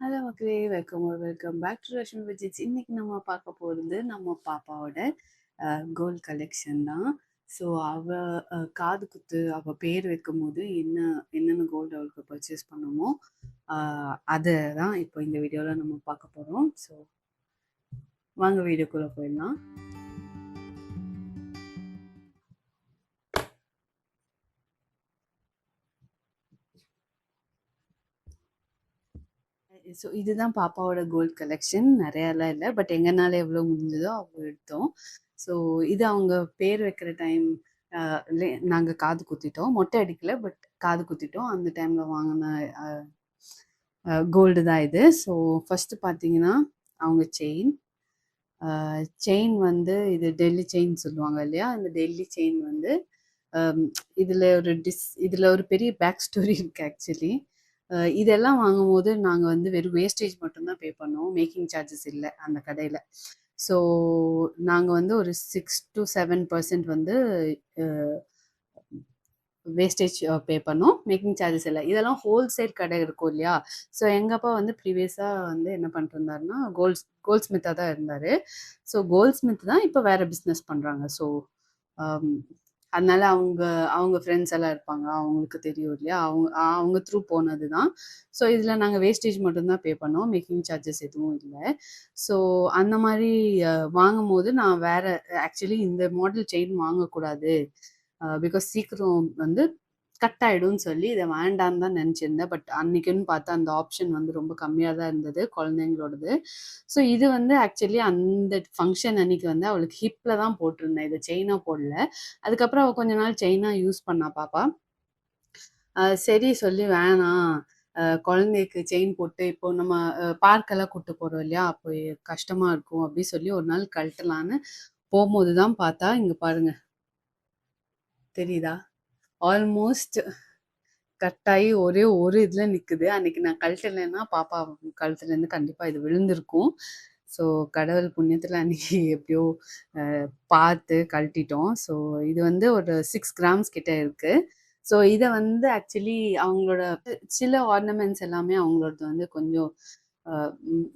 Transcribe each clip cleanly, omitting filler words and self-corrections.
Hello மக்களே, welcome back to Rashmi budgets. இன்னைக்கு நம்ம பார்க்க போகிறது நம்ம பாப்பாவோட கோல்ட் கலெக்ஷன் தான். ஸோ காது குத்து அவள் பேர் வைக்கும் போது என்னென்ன கோல்டு அவளுக்கு பர்ச்சேஸ் பண்ணணுமோ அதை தான் இப்போ இந்த வீடியோவில் நம்ம பார்க்க போகிறோம். ஸோ வாங்க வீடியோக்குள்ளே போயிடலாம். ஸோ இதுதான் பாப்பாவோட கோல்ட் கலெக்ஷன். நிறையாலாம் இல்லை, பட் எங்கனால எவ்வளோ முடிஞ்சதோ அவ்வளோ எடுத்தோம். ஸோ இது அவங்க பேர் வைக்கிற டைம் நாங்கள் காது குத்திட்டோம். மொட்டை அடிக்கல, பட் காது குத்திட்டோம். அந்த டைமில் வாங்கின கோல்டு தான் இது. ஸோ ஃபஸ்ட்டு பார்த்தீங்கன்னா அவங்க செயின் வந்து இது டெல்லி செயின் சொல்லுவாங்க இல்லையா? அந்த டெல்லி செயின் வந்து இதில் ஒரு பெரிய பேக் ஸ்டோரி இருக்குது ஆக்சுவலி. இதெல்லாம் வாங்கும்போது நாங்கள் வந்து வெறும் வேஸ்டேஜ் மட்டும்தான் பே பண்ணோம், மேக்கிங் சார்ஜஸ் இல்லை அந்த கடையில். ஸோ நாங்கள் வந்து ஒரு 6 to 7% வந்து வேஸ்டேஜ் பே பண்ணோம், மேக்கிங் சார்ஜஸ் இல்லை. இதெல்லாம் ஹோல்சேல் கடை இருக்கும் இல்லையா? ஸோ எங்கள் அப்பா வந்து ப்ரீவியஸாக வந்து என்ன பண்ணிட்டு இருந்தாருன்னா கோல்ட் ஸ்மித்தாக தான் இருந்தார். ஸோ கோல்ட் ஸ்மித் தான் இப்போ வேறு பிஸ்னஸ் பண்ணுறாங்க. ஸோ அதனால அவங்க ஃப்ரெண்ட்ஸ் எல்லாம் இருப்பாங்க, அவங்களுக்கு தெரியும் இல்லையா? அவங்க த்ரூ போனது தான். ஸோ இதில் நாங்கள் வேஸ்டேஜ் மட்டும்தான் பே பண்ணோம், மேக்கிங் சார்ஜஸ் எதுவும் இல்லை. ஸோ அந்த மாதிரி வாங்கும் போது நான் வேறு ஆக்சுவலி இந்த மாடல் செயின் வாங்கக்கூடாது, பிகாஸ் சீக்கிரம் வந்து கட் ஆகிடும்னு சொல்லி இதை வேண்டான்னு தான் நினச்சிருந்தேன். பட் அன்றைக்குன்னு பார்த்தா அந்த ஆப்ஷன் வந்து ரொம்ப கம்மியாக தான் இருந்தது குழந்தைங்களோடது. ஸோ இது வந்து ஆக்சுவலி அந்த ஃபங்க்ஷன் அன்றைக்கி வந்து அவளுக்கு ஹிப்பில் தான் போட்டிருந்தேன், இதை செயினாக போடல. அதுக்கப்புறம் அவள் கொஞ்ச நாள் செயினாக யூஸ் பண்ணா பாப்பா. சரி சொல்லி வேணாம், குழந்தைக்கு செயின் போட்டு இப்போ நம்ம பார்க்கெல்லாம் கூப்பிட்டு போகிறோம் இல்லையா? அப்போ கஷ்டமாக இருக்கும் அப்படின்னு சொல்லி ஒரு நாள் கழட்டலான்னு போகும்போது தான் பார்த்தா, இங்கே பாருங்க, தெரியுதா? ஆல்மோஸ்ட் கட்டாயி ஒரே ஒரு இதில் நிற்குது. அன்றைக்கி நான் கழட்டலைன்னா பாப்பா கழுத்துலேருந்து கண்டிப்பாக இது விழுந்திருக்கும். ஸோ கடவுள் புண்ணியத்தில் அன்றைக்கி எப்படியோ பார்த்து கழட்டிட்டோம். ஸோ இது வந்து ஒரு 6 கிராம்ஸ் கிட்ட இருக்குது. ஸோ இதை வந்து ஆக்சுவலி அவங்களோட சில ஆர்னமெண்ட்ஸ் எல்லாமே அவங்களோடது வந்து கொஞ்சம்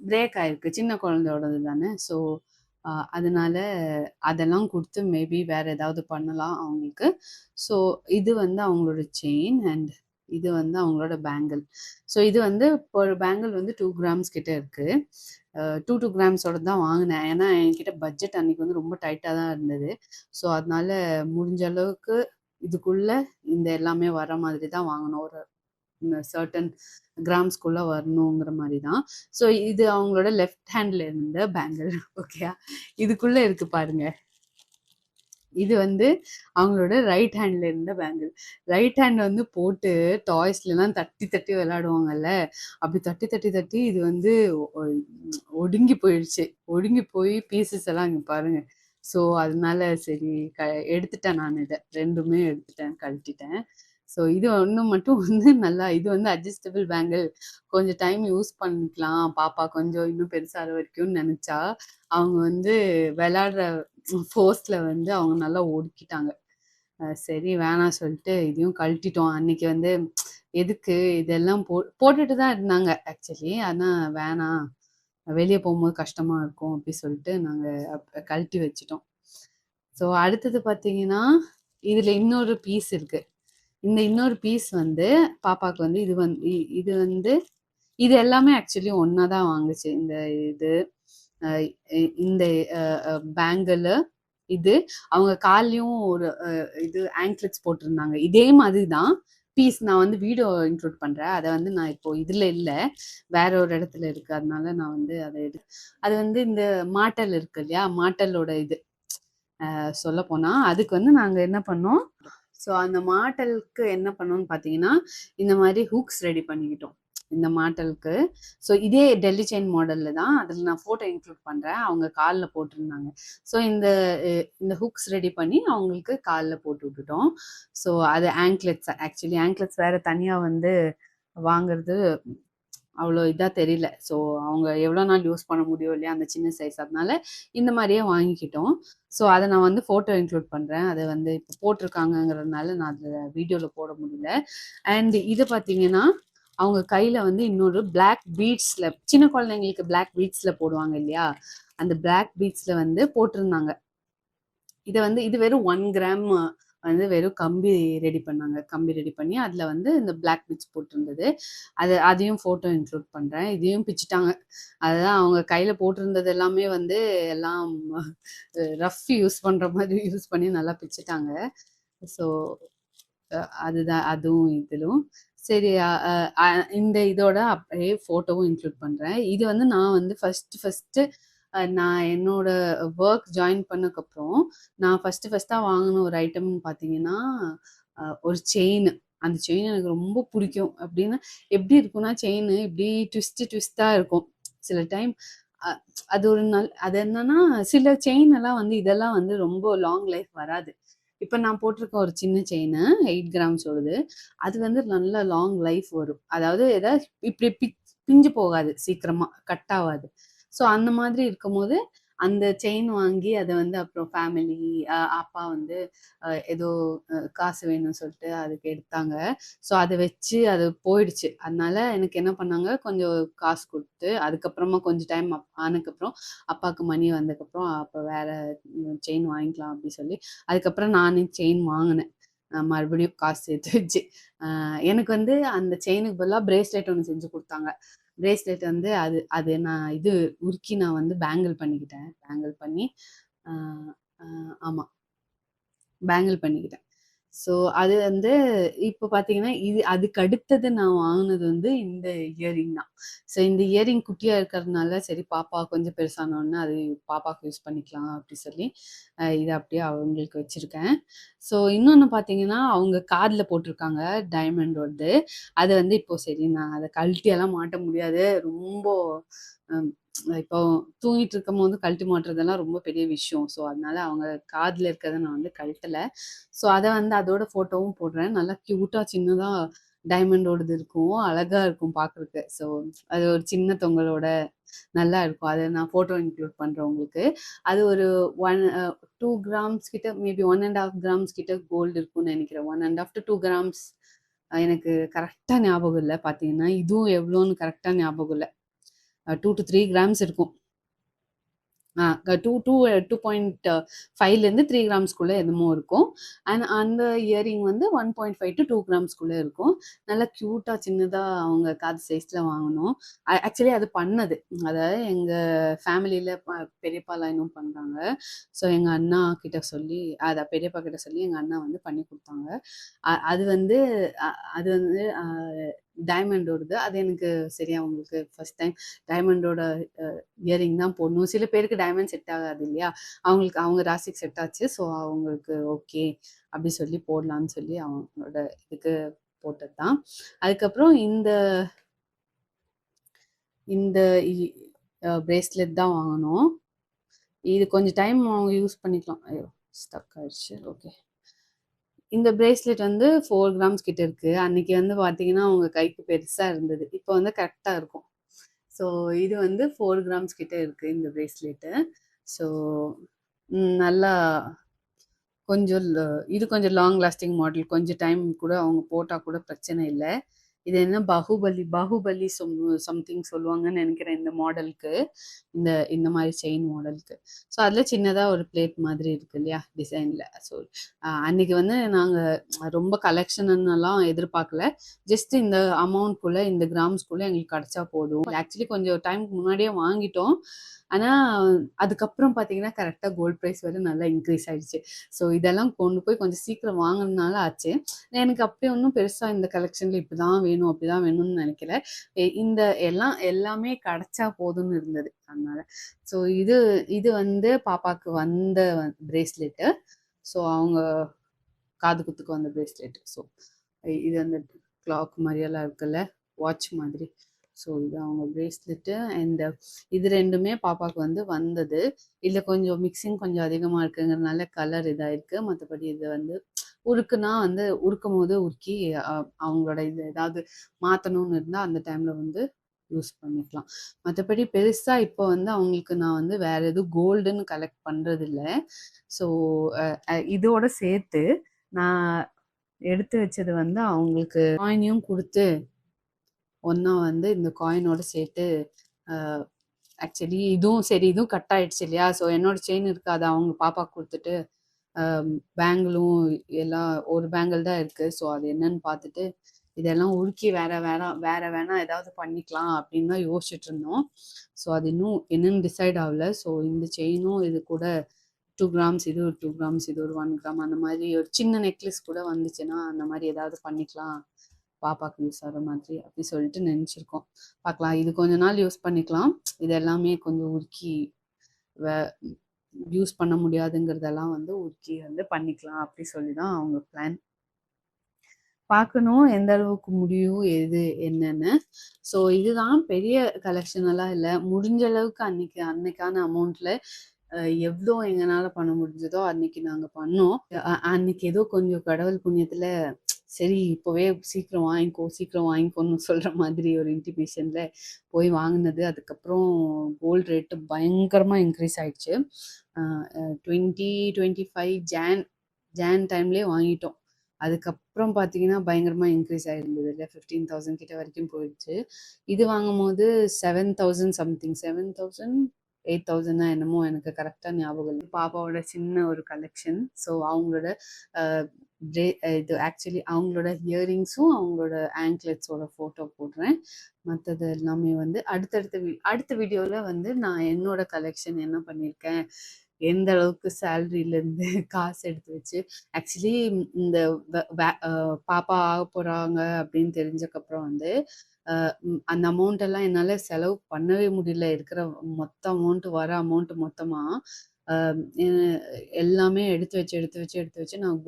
பிரேக் ஆகிருக்கு, சின்ன குழந்தையோடது தானே. ஸோ அதனால அதெல்லாம் கொடுத்து மேபி வேறு ஏதாவது பண்ணலாம் அவங்களுக்கு. ஸோ இது வந்து அவங்களோட செயின் அண்ட் இது வந்து அவங்களோட பேங்கிள். ஸோ இது வந்து இப்போ ஒரு பேங்கிள் வந்து 2 கிராம்ஸ் கிட்ட இருக்குது. 2 கிராம்ஸோட தான் வாங்கினேன், ஏன்னா என்கிட்ட பட்ஜெட் அன்றைக்கி வந்து ரொம்ப டைட்டாக தான் இருந்தது. ஸோ அதனால முடிஞ்ச அளவுக்கு இதுக்குள்ளே இந்த எல்லாமே வர மாதிரி தான் வாங்கினோம், ஒரு சர்டன் கிராம்ஸ்குள்ளே வரணுங்கிற மாதிரி தான். ஸோ இது அவங்களோட லெஃப்ட் ஹேண்டில் இருந்த பேங்கிள். ஓகே, இதுக்குள்ளே இருக்குது பாருங்க, இது வந்து அவங்களோட ரைட் ஹேண்டில் இருந்த பேங்கிள். ரைட் ஹேண்ட் வந்து போட்டு டாய்ஸ்லாம் தட்டி தட்டி விளையாடுவாங்கல்ல, அப்படி தட்டி தட்டி தட்டி இது வந்து ஒடுங்கி போயிடுச்சு. ஒடுங்கி போய் பீசஸ் எல்லாம் இங்கே பாருங்க. ஸோ அதனால சரி எடுத்துட்டேன், நான் இதை ரெண்டுமே எடுத்துட்டேன், கழட்டிட்டேன். ஸோ இது ஒன்று மட்டும் வந்து நல்லா, இது வந்து அட்ஜஸ்டபிள் பேங்கிள், கொஞ்சம் டைம் யூஸ் பண்ணிக்கலாம், பாப்பா கொஞ்சம் இன்னும் பெருசாகிற வரைக்கும்னு நினச்சா அவங்க வந்து விளையாடுற ஃபோர்ஸில் வந்து அவங்க நல்லா ஒடுக்கிட்டாங்க. சரி வேணாம் சொல்லிட்டு இதையும் கழட்டிட்டோம். அன்னைக்கு வந்து எதுக்கு இதெல்லாம் போட்டுட்டு தான் இருந்தாங்க ஆக்சுவலி, ஆனால் வேணாம், வெளியே போகும்போது கஷ்டமாக இருக்கும் அப்படி சொல்லிட்டு நாங்கள் கழட்டி வச்சிட்டோம். ஸோ அடுத்தது பார்த்தீங்கன்னா இதில் இன்னொரு பீஸ் இருக்குது. இந்த இன்னொரு பீஸ் வந்து பாப்பாவுக்கு வந்து இது வந்து இது எல்லாமே ஆக்சுவலி ஒன்றா தான் வாங்குச்சு. இந்த பேங்கிள், இது அவங்க கால்லையும் ஒரு இது ஆங்க்லெட்ஸ் போட்டிருந்தாங்க, இதே மாதிரி தான் பீஸ். நான் வந்து வீடியோ இன்க்ளூட் பண்ணுறேன், அதை வந்து நான் இப்போ இதில் இல்லை, வேற ஒரு இடத்துல இருக்குது, அதனால நான் வந்து அதை அது வந்து இந்த மாட்டல் இருக்கு இல்லையா? மாட்டலோட இது சொல்ல போனால் அதுக்கு வந்து நாங்கள் என்ன பண்ணோம், ஸோ அந்த மாட்டலுக்கு என்ன பண்ணோம்னு பார்த்தீங்கன்னா இந்த மாதிரி ஹூக்ஸ் ரெடி பண்ணிக்கிட்டோம் இந்த மாட்டலுக்கு. ஸோ இதே டெல்லி செயின் மாடலில் தான், அதில் நான் ஃபோட்டோ இன்க்ளூட் பண்ணுறேன், அவங்க காலில் போட்டிருந்தாங்க. ஸோ இந்த ஹூக்ஸ் ரெடி பண்ணி அவங்களுக்கு காலில் போட்டு விட்டுட்டோம். ஸோ அது ஆங்க்லெட்ஸ், ஆக்சுவலி ஆங்க்லெட்ஸ் வேறு தனியாக வந்து வாங்குறது அவ்வளோ இதாக தெரியல. ஸோ அவங்க எவ்வளோ நாள் யூஸ் பண்ண முடியும் இல்லையா அந்த சின்ன சைஸ், அதனால இந்த மாதிரியே வாங்கிக்கிட்டோம். ஸோ அதை நான் வந்து ஃபோட்டோ இன்க்ளூட் பண்ணுறேன், அதை வந்து இப்போ போட்டிருக்காங்கங்கிறதுனால நான் அதில் வீடியோவில் போட முடியல. அண்ட் இது பார்த்தீங்கன்னா அவங்க கையில வந்து இன்னொரு பிளாக் பீட்ஸ்ல, சின்ன குழந்தைங்களுக்கு பிளாக் பீட்ஸ்ல போடுவாங்க இல்லையா, அந்த பிளாக் பீட்ஸ்ல வந்து போட்டிருந்தாங்க. இதை வந்து இது வெறும் 1 கிராம் வந்து வெறும் கம்பி ரெடி பண்ணாங்க. கம்பி ரெடி பண்ணி அதில் வந்து இந்த பிளாக் பீட்ஸ் போட்டிருந்தது. அதையும் ஃபோட்டோ இன்க்ளூட் பண்ணுறேன். இதையும் பிச்சுட்டாங்க. அதுதான் அவங்க கையில் போட்டிருந்தது எல்லாமே வந்து எல்லாம் ரஃப் யூஸ் பண்ணுற மாதிரி யூஸ் பண்ணி நல்லா பிச்சுட்டாங்க. ஸோ அதுதான் அதுவும் இதிலும் சரி. இந்த இதோட அப்படியே ஃபோட்டோவும் இன்க்ளூட் பண்ணுறேன். இது வந்து நான் வந்து ஃபஸ்ட்டு நான் என்னோட ஒர்க் ஜாயின் பண்ணக்கப்புறம் நான் ஃபஸ்ட்டாக வாங்கின ஒரு ஐட்டம்னு பார்த்தீங்கன்னா ஒரு செயின். அந்த செயின் எனக்கு ரொம்ப பிடிக்கும். அப்படின்னா எப்படி இருக்கும்னா, செயின் இப்படி ட்விஸ்ட்டாக இருக்கும் சில டைம். அது ஒரு அது என்னன்னா, சில செயின் எல்லாம் வந்து இதெல்லாம் வந்து ரொம்ப லாங் லைஃப் வராது. இப்போ நான் போட்டிருக்க ஒரு சின்ன செயின் 8 கிராம்ஸோடது. அது வந்து நல்ல லாங் லைஃப் வரும். அதாவது ஏதாவது இப்படி பிஞ்சு போகாது, சீக்கிரமா கட் ஆகாது. ஸோ அந்த மாதிரி இருக்கும்போது அந்த செயின் வாங்கி அதை வந்து அப்புறம் ஃபேமிலி அப்பா வந்து ஏதோ காசு வேணும்னு சொல்லிட்டு அதுக்கு எடுத்தாங்க. ஸோ அதை வச்சு அது போயிடுச்சு. அதனால எனக்கு என்ன பண்ணாங்க, கொஞ்சம் காசு கொடுத்து அதுக்கப்புறமா கொஞ்சம் டைம் ஆனதுக்கப்புறம் அப்பாவுக்கு மணி வந்ததுக்கப்புறம் அப்போ வேற செயின் வாங்கிக்கலாம் அப்படின்னு சொல்லி அதுக்கப்புறம் நானே செயின் வாங்கினேன். மறுபடியும் காசு சேர்த்து வச்சு எனக்கு வந்து அந்த செயினுக்கு பதிலாக பிரேஸ்லெட் ஒன்று செஞ்சு கொடுத்தாங்க. பிரேஸ்லெட் வந்து அது அது நான் இது உருக்கி நான் வந்து பேங்கிள் பண்ணிக்கிட்டேன். பேங்கிள் பண்ணி ஆமாம், பேங்கிள் பண்ணிக்கிட்டேன். ஸோ அது வந்து இப்போ பார்த்தீங்கன்னா, அதுக்கு அடுத்தது நான் வாங்கினது வந்து இந்த இயரிங் தான். ஸோ இந்த இயரிங் குட்டியாக இருக்கிறதுனால சரி, பாப்பா கொஞ்சம் பெருசானோடனே அது பாப்பாவுக்கு யூஸ் பண்ணிக்கலாம் அப்படி சொல்லி இதை அப்படியே அவங்களுக்கு வச்சுருக்கேன். ஸோ இன்னொன்று பார்த்தீங்கன்னா, அவங்க காதில் போட்டிருக்காங்க டைமண்டோடது. அது வந்து இப்போ சரி நான் அதை கழட்டியெல்லாம் மாட்ட முடியாது. ரொம்ப இப்போ தூங்கிட்டு இருக்கும் போது கழட்டி மாட்டுறதெல்லாம் ரொம்ப பெரிய விஷயம். ஸோ அதனால அவங்க காதில் இருக்கிறத நான் வந்து கழட்டலை. ஸோ அதை வந்து அதோட ஃபோட்டோவும் போடுறேன். நல்லா க்யூட்டாக சின்னதாக டைமண்டோடது இருக்கும். அழகாக இருக்கும் பார்க்குறக்கு. ஸோ அது ஒரு சின்ன தொங்கலோட நல்லா இருக்கும். அதை நான் ஃபோட்டோ இன்க்ளூட் பண்ணுறேன் உங்களுக்கு. அது ஒரு 2 கிராம்ஸ் கிட்ட, மேபி 1.5 கிராம்ஸ் கிட்ட கோல்டு இருக்கும்னு நினைக்கிறேன். 1.5 to 2 கிராம்ஸ் எனக்கு கரெக்டாக ஞாபகம் இல்லை. பார்த்தீங்கன்னா இதுவும் எவ்வளோன்னு கரெக்டாக ஞாபகம் இல்லை. 2 to 3 கிராம்ஸ் இருக்கும். 2.5லேருந்து 3 கிராம்ஸ்குள்ளே என்னமோ இருக்கும். அண்ட் அந்த இயரிங் வந்து 1.5 to 2 கிராம்ஸ்குள்ளே இருக்கும். நல்லா க்யூட்டாக சின்னதாக அவங்க காது சைஸில் வாங்கினோம். ஆக்சுவலி அது பண்ணது, அதாவது எங்கள் ஃபேமிலியில் பெரியப்பாலாம் இன்னும் பண்ணுறாங்க. ஸோ எங்கள் அண்ணா கிட்ட சொல்லி, அதை பெரியப்பா கிட்ட சொல்லி எங்கள் அண்ணா வந்து பண்ணி கொடுத்தாங்க. அது வந்து அது வந்து டைமண்டோடது. அது எனக்கு சரியா அவங்களுக்கு ஃபர்ஸ்ட் டைம் டைமண்டோட இயரிங் தான் போடணும். சில பேருக்கு டைமண்ட் செட் ஆகாது இல்லையா, அவங்களுக்கு அவங்க ராசிக்கு செட் ஆச்சு. ஸோ அவங்களுக்கு ஓகே அப்படி சொல்லி போடலான்னு சொல்லி அவங்களோட இதுக்கு போட்டது தான். அதுக்கப்புறம் இந்த இந்த பிரேஸ்லெட் தான் வாங்கினோம். இது கொஞ்சம் டைம் அவங்க யூஸ் பண்ணிக்கலாம். ஐயோ ஸ்டக் ஆயிடுச்சு. ஓகே, இந்த பிரேஸ்லெட் வந்து 4 கிராம்ஸ் கிட்ட இருக்கு. அன்னைக்கு வந்து பார்த்தீங்கன்னா அவங்க கைக்கு பெருசாக இருந்தது. இப்போ வந்து கரெக்டாக இருக்கும். ஸோ இது வந்து 4 கிராம்ஸ் கிட்ட இருக்கு இந்த பிரேஸ்லெட்டு. ஸோ நல்லா கொஞ்சம் இது கொஞ்சம் லாங் லாஸ்டிங் மாடல். கொஞ்சம் டைம் கூட அவங்க போட்டால் கூட பிரச்சனை இல்லை. இது என்ன பாகுபலி சம்திங் சொல்லுவாங்கன்னு நினைக்கிறேன் இந்த மாடலுக்கு, இந்த மாதிரி செயின் மாடலுக்கு. ஸோ அதில் சின்னதாக ஒரு பிளேட் மாதிரி இருக்கு இல்லையா டிசைனில். ஸோ அன்னைக்கு வந்து நாங்கள் ரொம்ப கலெக்ஷன்லாம் எதிர்பார்க்கல. ஜஸ்ட் இந்த அமௌண்ட்குள்ளே, இந்த கிராம்ஸ்குள்ளே எங்களுக்கு கிடச்சா போதும். ஆக்சுவலி கொஞ்சம் டைமுக்கு முன்னாடியே வாங்கிட்டோம். ஆனால் அதுக்கப்புறம் பார்த்தீங்கன்னா கரெக்டாக கோல்ட் ப்ரைஸ் வந்து நல்லா இன்க்ரீஸ் ஆயிடுச்சு. ஸோ இதெல்லாம் கொண்டு போய் கொஞ்சம் சீக்கிரம் வாங்கினால ஆச்சு. எனக்கு அப்படியே ஒன்றும் பெருசாக இந்த கலெக்ஷனில் இப்படி தான் வேணும் அப்படி தான் வேணும்னு நினைக்கல. இந்த எல்லாமே கிடச்சா போதும்னு இருந்தது. அதனால ஸோ இது வந்து பாப்பாவுக்கு வந்த பிரேஸ்லெட்டு. ஸோ அவங்க காது குத்துக்கு வந்த பிரேஸ்லெட். ஸோ இது அந்த கிளாக் மாதிரியெல்லாம் இருக்குல்ல, வாட்ச் மாதிரி. ஸோ இது அவங்க பிரேஸ்லெட்டு. அண்ட் இது ரெண்டுமே பாப்பாவுக்கு வந்து வந்தது. இதில் கொஞ்சம் மிக்சிங் கொஞ்சம் அதிகமாக இருக்குங்கிறதுனால கலர் இதாகிருக்கு. மற்றபடி இது வந்து உருக்குனா வந்து உருக்கும் போது உருக்கி அவங்களோட இது ஏதாவது மாற்றணும்னு இருந்தால் அந்த டைமில் வந்து யூஸ் பண்ணிக்கலாம். மற்றபடி பெருசாக இப்போ வந்து அவங்களுக்கு நான் வந்து வேறு எதுவும் கோல்டுன்னு கலெக்ட் பண்ணுறதில்ல. ஸோ இதோட சேர்த்து நான் எடுத்து வச்சது வந்து அவங்களுக்கு காயினையும் கொடுத்து ஒன்றா வந்து இந்த காயினோட சேர்த்து ஆக்சுவலி இதுவும் சரி இதுவும் கட் ஆயிடுச்சு இல்லையா? ஸோ என்னோட செயின் இருக்கு. அதை அவங்க பாப்பாக்கு கொடுத்துட்டு பேங்கிளும் எல்லாம் ஒரு பேங்கிள் தான் இருக்கு. ஸோ அது என்னன்னு பார்த்துட்டு இதெல்லாம் உருக்கி வேற வேணா ஏதாவது பண்ணிக்கலாம் அப்படின்னு தான் யோசிச்சுட்டு இருந்தோம். ஸோ அது இன்னும் என்னன்னு டிசைட் ஆகல. ஸோ இந்த செயினும் இது கூட 2 கிராம்ஸ் இது ஒரு 2 கிராம்ஸ் இது ஒரு 1 கிராம் அந்த மாதிரி ஒரு சின்ன நெக்லஸ் கூட வந்துச்சுன்னா அந்த மாதிரி ஏதாவது பண்ணிக்கலாம் பாப்பாக்கு யூஸ் ஆகிற மாதிரி அப்படி சொல்லிட்டு நினச்சிருக்கோம். பார்க்கலாம், இது கொஞ்ச நாள் யூஸ் பண்ணிக்கலாம். இது எல்லாமே கொஞ்சம் உருக்கி யூஸ் பண்ண முடியாதுங்கிறதெல்லாம் வந்து உருக்கி வந்து பண்ணிக்கலாம் அப்படி சொல்லி தான் அவங்க பிளான். பார்க்கணும் எந்த அளவுக்கு முடியும் எது என்னன்னு. ஸோ இதுதான் பெரிய கலெக்ஷன் எல்லாம் இல்லை. முடிஞ்ச அளவுக்கு அன்னைக்கான அமௌண்ட்ல எவ்வளோ எங்களால பண்ண முடிஞ்சதோ அன்னைக்கு நாங்கள் பண்ணோம். அன்னைக்கு ஏதோ கொஞ்சம் கடவுள் புண்ணியத்துல சரி இப்போவே சீக்கிரம் வாங்கிக்கோன்னு சொல்ற மாதிரி ஒரு இன்டிமேஷன்ல போய் வாங்கினது. அதுக்கப்புறம் கோல்டு ரேட்டு பயங்கரமா இன்க்ரீஸ் ஆயிடுச்சு. 2025 ஜான் டைம்லேயே வாங்கிட்டோம். அதுக்கப்புறம் பார்த்தீங்கன்னா பயங்கரமா இன்க்ரீஸ் ஆயிருந்தது இல்லை, 15,000 கிட்ட வரைக்கும் போயிடுச்சு. இது வாங்கும் போது 7,000 சம்திங், 7,000 8,000 என்னமோ எனக்கு கரெக்டாக ஞாபகம் இல்லை. பாப்பாவோட சின்ன ஒரு கலெக்ஷன். ஸோ அவங்களோட இது ஆக்சுவலி அவங்களோட இயரிங்ஸும் அவங்களோட ஆங்க்லெட்ஸோட ஃபோட்டோ போடுறேன். மற்றது எல்லாமே வந்து அடுத்த வீடியோவில் வந்து நான் என்னோட கலெக்ஷன் என்ன பண்ணியிருக்கேன், எந்த அளவுக்கு சேலரியிலேருந்து காசு எடுத்து வச்சு ஆக்சுவலி இந்த பாப்பா ஆக போகிறாங்க அப்படின்னு தெரிஞ்சக்கப்புறம் வந்து அந்த அமௌண்ட் எல்லாம் என்னால் செலவு பண்ணவே முடியல. இருக்கிற மொத்த அமௌண்ட் வர அமௌண்ட் மொத்தமாக எல்லாமே எடுத்து வச்சு நான்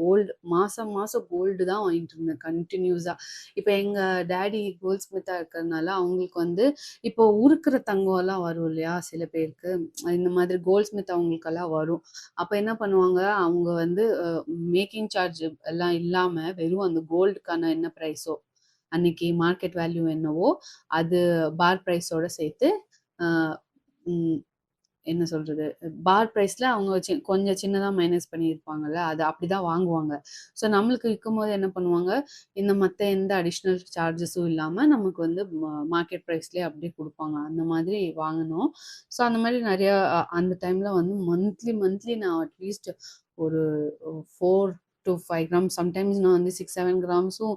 மாசம் கோல்டு தான் வாங்கிட்டு இருந்தேன் கண்டினியூஸாக. இப்போ எங்கள் டேடி கோல்ட் ஸ்மித்தாக இருக்கிறதுனால அவங்களுக்கு வந்து இப்போ உருக்குற தங்கம் எல்லாம் வரும் இல்லையா, சில பேருக்கு இந்த மாதிரி கோல்ட் ஸ்மித் அவங்களுக்கெல்லாம் வரும். அப்போ என்ன பண்ணுவாங்க, அவங்க வந்து மேக்கிங் சார்ஜ் எல்லாம் இல்லாமல் வெறும் அந்த கோல்டுக்கான என்ன ப்ரைஸோ அன்னைக்கு மார்க்கெட் வேல்யூ என்னவோ அது பார் ப்ரைஸோட சேர்த்து என்ன சொல்றது, பார் ப்ரைஸ்ல அவங்க கொஞ்சம் சின்னதாக மைனஸ் பண்ணியிருப்பாங்கல்ல, அது அப்படிதான் வாங்குவாங்க. ஸோ நம்மளுக்கு விற்கும்போது என்ன பண்ணுவாங்க, இந்த மற்ற எந்த அடிஷ்னல் சார்ஜஸும் இல்லாமல் நமக்கு வந்து மார்க்கெட் ப்ரைஸ்லேயே அப்படியே கொடுப்பாங்க. அந்த மாதிரி வாங்கினோம். ஸோ அந்த மாதிரி நிறையா அந்த டைமில் வந்து மந்த்லி நான் அட்லீஸ்ட் ஒரு 4 to 5 கிராம், சம்டைம்ஸ் நான் வந்து 6-7 கிராம்ஸும்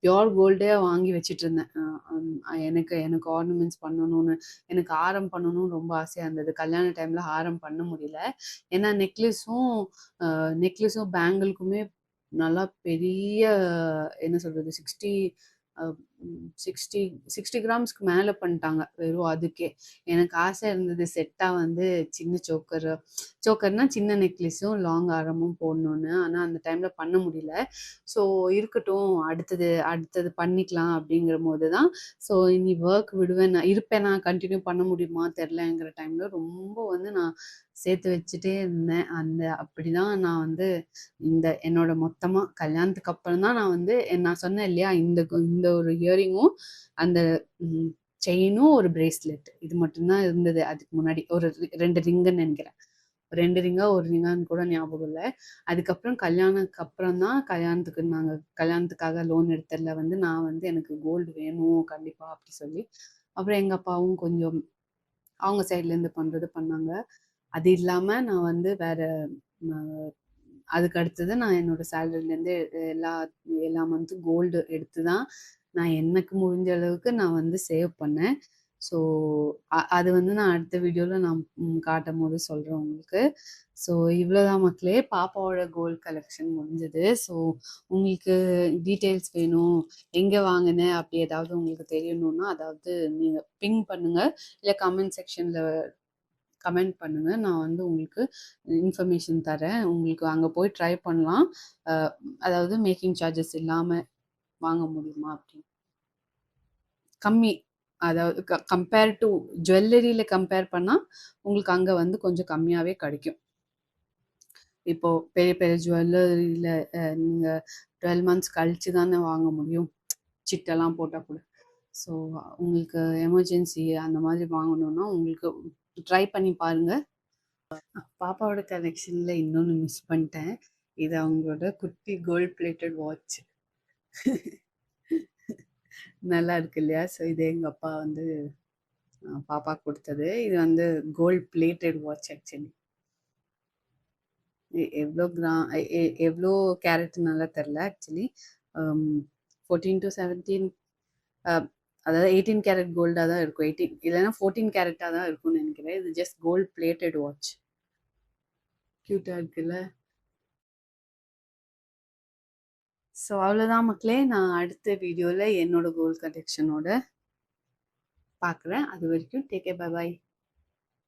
பியோர் கோல்டே வாங்கி வச்சுட்டு இருந்தேன். எனக்கு ஆர்னமெண்ட்ஸ் பண்ணணும்னு, எனக்கு ஆரம் பண்ணணும்னு ரொம்ப ஆசையாக இருந்தது. கல்யாண டைமில் ஆரம் பண்ண முடியல. ஏன்னா நெக்லஸும் பேங்கிளுக்குமே நல்லா பெரிய என்ன சொல்கிறது 60 கிராம்ஸ்க்கு மேலே பண்ணிட்டாங்க வெறும் அதுக்கே. எனக்கு ஆசை இருந்தது செட்டாக வந்து சின்ன சோக்கர்னா சின்ன நெக்லஸும் லாங் ஆரமும் போடணுன்னு. ஆனால் அந்த டைமில் பண்ண முடியல. ஸோ இருக்கட்டும், அடுத்தது பண்ணிக்கலாம் அப்படிங்கிற போது தான் ஸோ இனி ஒர்க் இருப்பேனா கண்டினியூ பண்ண முடியுமா தெரிலங்கிற டைமில் ரொம்ப வந்து நான் சேர்த்து வச்சுட்டே இருந்தேன். அப்படிதான் நான் வந்து என்னோட மொத்தமாக கல்யாணத்துக்கு அப்புறம் தான் நான் வந்து நான் சொன்னேன் இல்லையா, இந்த ஒரு இயரிங்கும் அந்த செயினும் ஒரு பிரேஸ்லெட் இது மட்டும்தான் இருந்தது. அதுக்கு முன்னாடி ஒரு 2 ரிங்குன்னு நினைக்கிறேன், 2 ரிங்கா ஒரு ரிங்கான்னு கூட ஞாபகம் இல்லை. அதுக்கப்புறம் கல்யாணத்துக்கு அப்புறம் தான் கல்யாணத்துக்காக லோன் எடுத்ததில் வந்து நான் வந்து எனக்கு கோல்டு வேணும் கண்டிப்பாக அப்படி சொல்லி, அப்புறம் எங்கள் அப்பாவும் கொஞ்சம் அவங்க சைட்லேருந்து பண்ணாங்க. அது இல்லாமல் நான் வந்து வேற அதுக்கு அடுத்தது நான் என்னோட சேலரிலேருந்து எல்லா மந்த்தும் கோல்டு எடுத்து தான் நான் எனக்கு முடிஞ்ச அளவுக்கு நான் வந்து சேவ் பண்ணேன். ஸோ அது வந்து நான் அடுத்த வீடியோவில் நான் காட்டும் போது சொல்கிறேன் உங்களுக்கு. ஸோ இவ்வளோதான் மக்களே, பாப்பாவோட கோல்டு கலெக்ஷன் முடிஞ்சது. ஸோ உங்களுக்கு டீட்டெயில்ஸ் வேணும், எங்கே வாங்கினேன் அப்படி ஏதாவது உங்களுக்கு தெரியணும்னா அதாவது நீங்கள் பிங் பண்ணுங்கள், இல்லை கமெண்ட் செக்ஷனில் கமெண்ட் பண்ணுங்க. நான் வந்து உங்களுக்கு இன்ஃபர்மேஷன் தரேன். உங்களுக்கு அங்கே போய் ட்ரை பண்ணலாம். அதாவது மேக்கிங் சார்ஜஸ் இல்லாமல் வாங்க முடியுமா அப்படின்னு. கம்மி, அதாவது கம்பேர் டு ஜுவல்லரியில் கம்பேர் பண்ணால் உங்களுக்கு அங்கே வந்து கொஞ்சம் கம்மியாகவே கிடைக்கும். இப்போது பெரிய பெரிய ஜுவல்லரியில் நீங்கள் 12 மந்த்ஸ் கழித்து தானே வாங்க முடியும், சிட்டெல்லாம் போட்டால் கூட. ஸோ உங்களுக்கு எமர்ஜென்சி அந்த மாதிரி வாங்கணுன்னா உங்களுக்கு ட்ரை பண்ணி பாருங்கள். பாப்பாவோட கலெக்ஷனில் இன்னொன்று மிஸ் பண்ணிட்டேன். இது அவங்களோட குட்டி கோல்ட் பிளேட்டட் வாட்ச். நல்லா இருக்கு இல்லையா? ஸோ இது எங்க அப்பா வந்து பாப்பாக்கு குடுத்தது. இது வந்து கோல்ட் பிளேட்டட் வாட்ச் ஆக்சுவலி. எவ்ளோ எவ்ளோ கேரட்னாலாம் தெரியல ஆக்சுவலி. 14 to 17 அ அதாவது 18 கேரட் கோல்டா தான் இருக்கும். 18 இல்லன்னா 14 கேரட்டா தான் இருக்கும்னு நெனைக்கிறேன். இது ஜஸ்ட் கோல்ட் பிளேட்டட் வாட்ச். கியூட்டா இருக்குல்ல? ஸோ அவ்வளோதான் மக்களே. நான் அடுத்த வீடியோல என்னோட கோல்ட் கலெக்ஷனோட பார்க்குறேன். அது வரைக்கும் டேக் கேர். Bye bye.